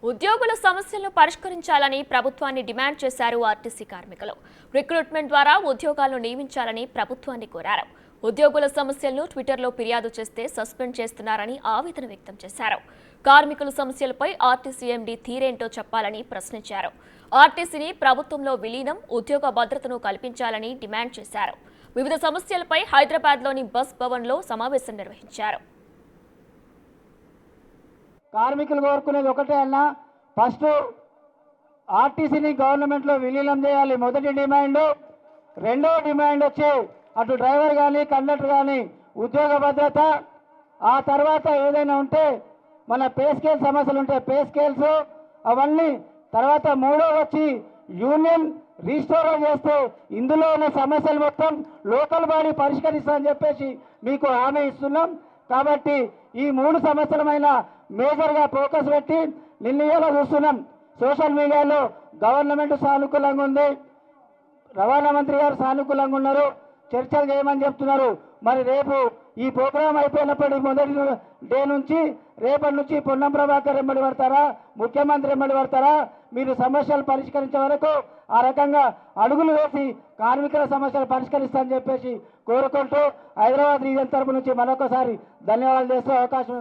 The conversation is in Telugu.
ఉద్యోగుల సమస్యలను పరిష్కరించాలని ప్రభుత్వాన్ని డిమాండ్ చేశారు ఆర్టీసీ కార్మికులు. రిక్రూట్మెంట్ ద్వారా ఉద్యోగాలను నియమించాలని ప్రభుత్వాన్ని కోరారు. ఉద్యోగుల సమస్యలను ట్విట్టర్లో ఫిర్యాదు చేస్తే సస్పెండ్ చేస్తున్నారని ఆవేదన వ్యక్తం చేశారు. కార్మికుల సమస్యలపై ఆర్టీసీ ఎండీ తీరేంటో చెప్పాలని ప్రశ్నించారు. ఆర్టీసీని ప్రభుత్వంలో విలీనం, ఉద్యోగ భద్రతను కల్పించాలని డిమాండ్ చేశారు. వివిధ సమస్యలపై హైదరాబాద్లోని బస్ భవన్లో సమావేశం నిర్వహించారు. కార్మికులు కోరుకునేది ఒకటే అన్న, ఫస్ట్ ఆర్టీసీని గవర్నమెంట్లో విలీనం చేయాలి మొదటి డిమాండ్. రెండో డిమాండ్ వచ్చి అటు డ్రైవర్ కానీ కండక్టర్ కానీ ఉద్యోగ భద్రత. ఆ తర్వాత ఏదైనా ఉంటే మన పే స్కేల్ సమస్యలు ఉంటాయి, పే స్కేల్స్ అవన్నీ. తర్వాత మూడో వచ్చి యూనియన్ రీస్టోర్ చేస్తే ఇందులో ఉన్న సమస్యలు మొత్తం లోకల్ బాడీ పరిష్కరిస్తామని చెప్పేసి మీకు హామీ ఇస్తున్నాం. కాబట్టి ఈ మూడు సమస్యలమైన మేజర్గా ఫోకస్ పెట్టి నిన్నయ్యేలా చూస్తున్నాం. సోషల్ మీడియాలో గవర్నమెంట్ సానుకూలంగా ఉంది, రవాణా మంత్రి గారు సానుకూలంగా ఉన్నారు, చర్చలు చేయమని చెప్తున్నారు. మరి రేపు ఈ ప్రోగ్రాం అయిపోయినప్పటి మొదటి డే నుంచి రేపటి నుంచి పొన్నం ప్రభాకర్ వెంబడి పడతారా, ముఖ్యమంత్రి వెంబడి పడతారా? మీరు సమస్యలు పరిష్కరించే వరకు ఆ రకంగా అడుగులు వేసి కార్మికుల సమస్యలు పరిష్కరిస్తామని చెప్పేసి కోరుకుంటూ హైదరాబాద్ రీజన్ తరపు నుంచి మరొకసారి ధన్యవాదాలు చేస్తూ అవకాశం